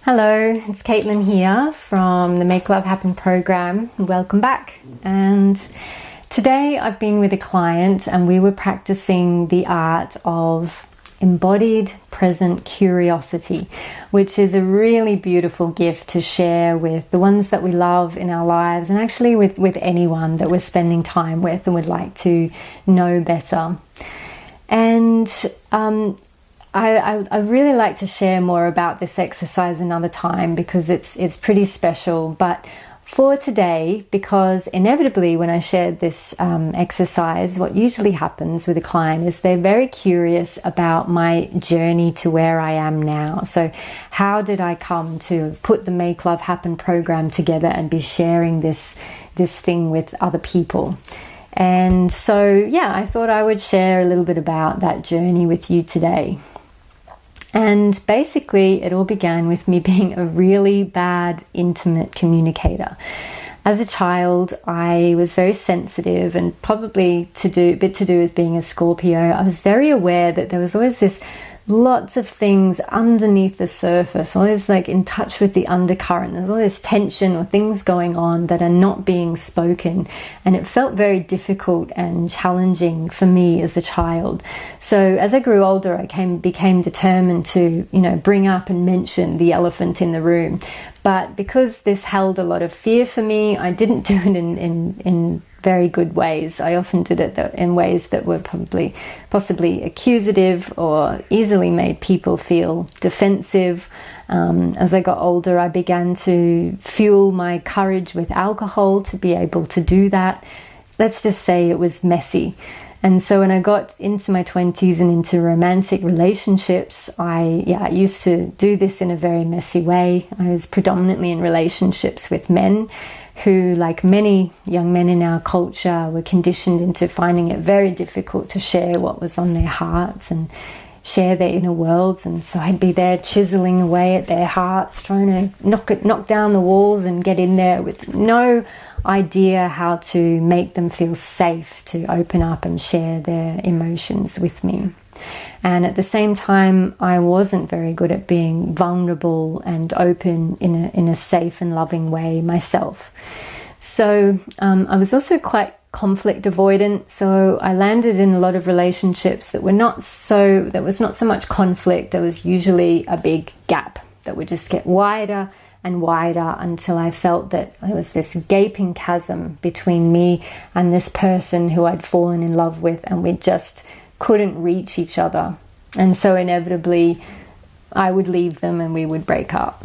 Hello, it's Caitlin here from the Make Love Happen program. Welcome back. And today I've been with a client and we were practicing the art of embodied present curiosity, which is a really beautiful gift to share with the ones that we love in our lives, and actually with anyone that we're spending time with and would like to know better. And I really like to share more about this exercise another time because it's pretty special. But for today, because inevitably when I shared this exercise, what usually happens with a client is they're very curious about my journey to where I am now. So how did I come to put the Make Love Happen program together and be sharing this thing with other people? And so, yeah, I thought I would share a little bit about that journey with you today. And basically, it all began with me being a really bad, intimate communicator. As a child, I was very sensitive, and probably a bit to do with being a Scorpio. I was very aware that there was always lots of things underneath the surface, always like in touch with the undercurrent. There's all this tension or things going on that are not being spoken, and it felt very difficult and challenging for me as a child. So as I grew older, I became determined to, bring up and mention the elephant in the room. But because this held a lot of fear for me, I didn't do it in very good ways. I often did it in ways that were possibly accusative or easily made people feel defensive. As I got older, I began to fuel my courage with alcohol to be able to do that. Let's just say it was messy. And so when I got into my 20s and into romantic relationships, I used to do this in a very messy way. I was predominantly in relationships with men who, like many young men in our culture, were conditioned into finding it very difficult to share what was on their hearts and share their inner worlds. And so I'd be there chiseling away at their hearts, trying to knock down the walls and get in there with no idea how to make them feel safe to open up and share their emotions with me. And at the same time, I wasn't very good at being vulnerable and open in a safe and loving way myself. So I was also quite conflict avoidant. So I landed in a lot of relationships that was not so much conflict. There was usually a big gap that would just get wider and wider until I felt that there was this gaping chasm between me and this person who I'd fallen in love with, and we just couldn't reach each other. And so inevitably I would leave them and we would break up.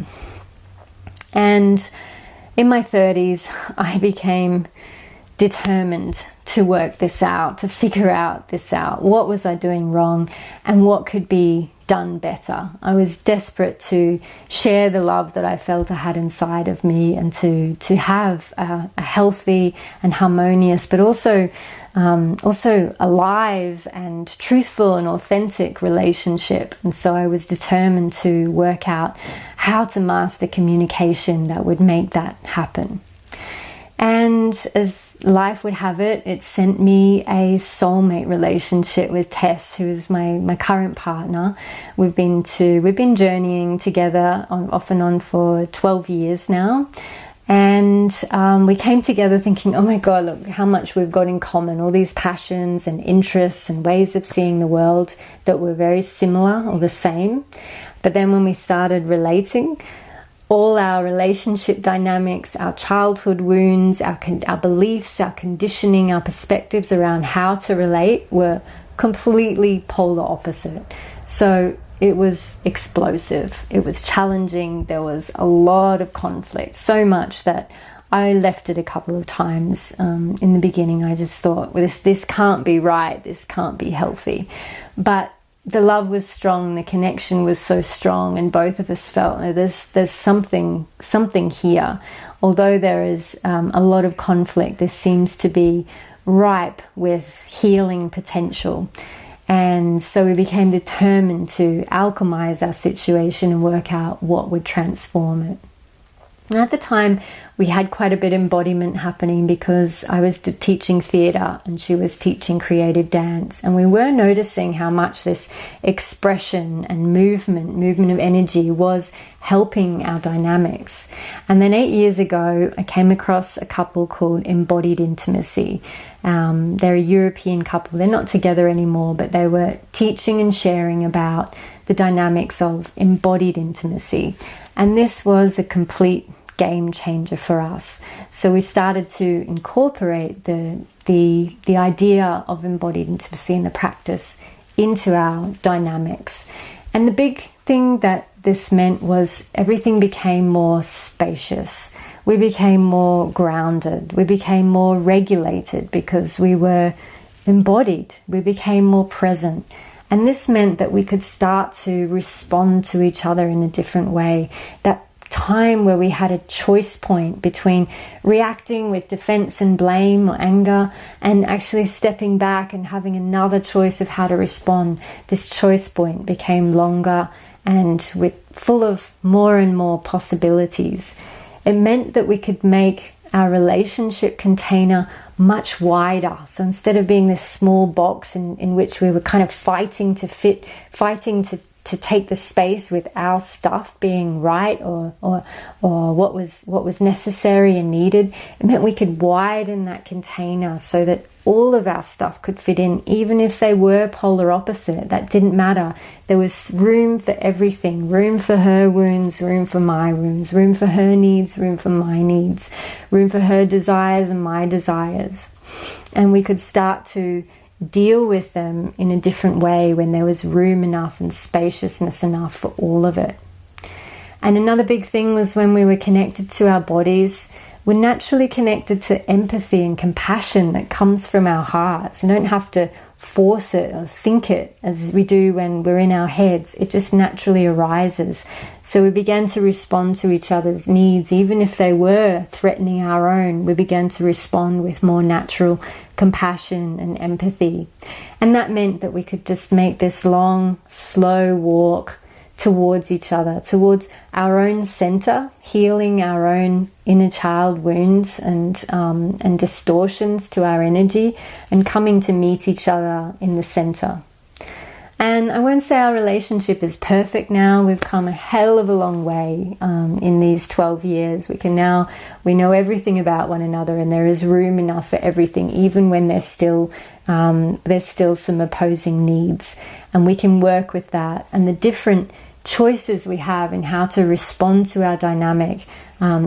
And in my 30s, I became determined to work this out, to figure this out. What was I doing wrong and what could be done better? I was desperate to share the love that I felt I had inside of me, and to have a healthy and harmonious, but also alive and truthful and authentic relationship. And so I was determined to work out how to master communication that would make that happen. And as life would have it, it sent me a soulmate relationship with Tess, who is my current partner. We've been journeying together off and on for 12 years now. And we came together thinking, oh my God, look how much we've got in common, all these passions and interests and ways of seeing the world that were very similar or the same. But then when we started relating, all our relationship dynamics, our childhood wounds, our beliefs, our conditioning, our perspectives around how to relate were completely polar opposite. So it was explosive. It was challenging. There was a lot of conflict, so much that I left it a couple of times. In the beginning, I just thought, well, this can't be right. This can't be healthy. But the love was strong, the connection was so strong, and both of us felt there's something here. Although there is a lot of conflict, this seems to be ripe with healing potential. And so we became determined to alchemize our situation and work out what would transform it. And at the time, we had quite a bit of embodiment happening because I was teaching theatre and she was teaching creative dance. And we were noticing how much this expression and movement of energy was helping our dynamics. And then 8 years ago, I came across a couple called Embodied Intimacy. They're a European couple. They're not together anymore, but they were teaching and sharing about the dynamics of embodied intimacy. And this was a complete game changer for us. So we started to incorporate the idea of embodied intimacy and the practice into our dynamics. And the big thing that this meant was everything became more spacious. We became more grounded. We became more regulated because we were embodied. We became more present. And this meant that we could start to respond to each other in a different way. That time where we had a choice point between reacting with defense and blame or anger and actually stepping back and having another choice of how to respond, this choice point became longer and full of more and more possibilities. It meant that we could make our relationship container much wider. So instead of being this small box in which we were kind of fighting to take the space with our stuff being right or what was necessary and needed, it meant we could widen that container so that all of our stuff could fit in, even if they were polar opposite. That didn't matter. There was room for everything. Room for her wounds, room for my wounds, room for her needs, room for my needs, room for her desires and my desires. And we could start to deal with them in a different way when there was room enough and spaciousness enough for all of it. And another big thing was when we were connected to our bodies, we're naturally connected to empathy and compassion that comes from our hearts. You don't have to force it or think it as we do when we're in our heads. It just naturally arises. So we began to respond to each other's needs, even if they were threatening our own. We began to respond with more natural compassion and empathy. And that meant that we could just make this long, slow walk towards each other, towards our own center, healing our own inner child wounds and distortions to our energy, and coming to meet each other in the center. And I won't say our relationship is perfect now. We've come a hell of a long way in these 12 years. We know everything about one another, and there is room enough for everything, even when there's still some opposing needs. And we can work with that. And the different choices we have in how to respond to our dynamic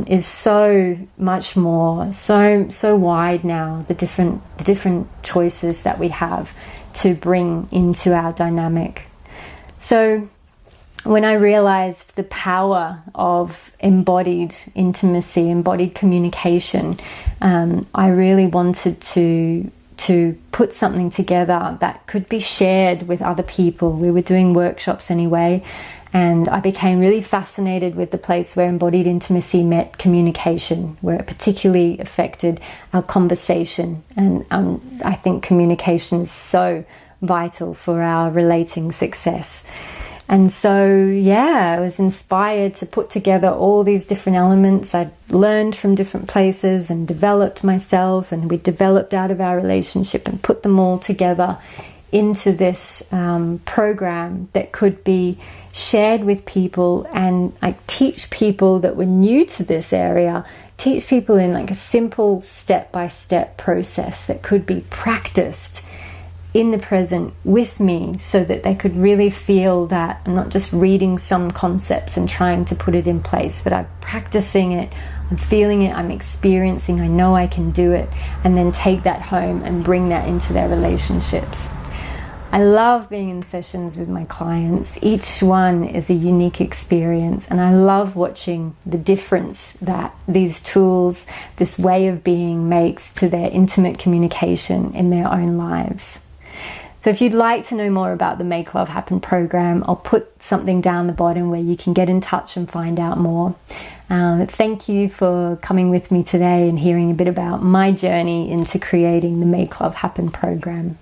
is so much more, so wide now, the different choices that we have to bring into our dynamic. So when I realized the power of embodied intimacy, embodied communication, I really wanted to put something together that could be shared with other people. We were doing workshops anyway, and I became really fascinated with the place where embodied intimacy met communication, where it particularly affected our conversation. And I think communication is so vital for our relating success. And so, I was inspired to put together all these different elements I'd learned from different places and developed myself, and we developed out of our relationship and put them all together into this program that could be shared with people, and teach people that were new to this area, teach people in a simple step-by-step process that could be practiced in the present with me, so that they could really feel that I'm not just reading some concepts and trying to put it in place, but I'm practicing it, I'm feeling it, I'm experiencing, I know I can do it, and then take that home and bring that into their relationships. I love being in sessions with my clients. Each one is a unique experience, and I love watching the difference that these tools, this way of being, makes to their intimate communication in their own lives. So if you'd like to know more about the Make Love Happen program, I'll put something down the bottom where you can get in touch and find out more. Thank you for coming with me today and hearing a bit about my journey into creating the Make Love Happen program.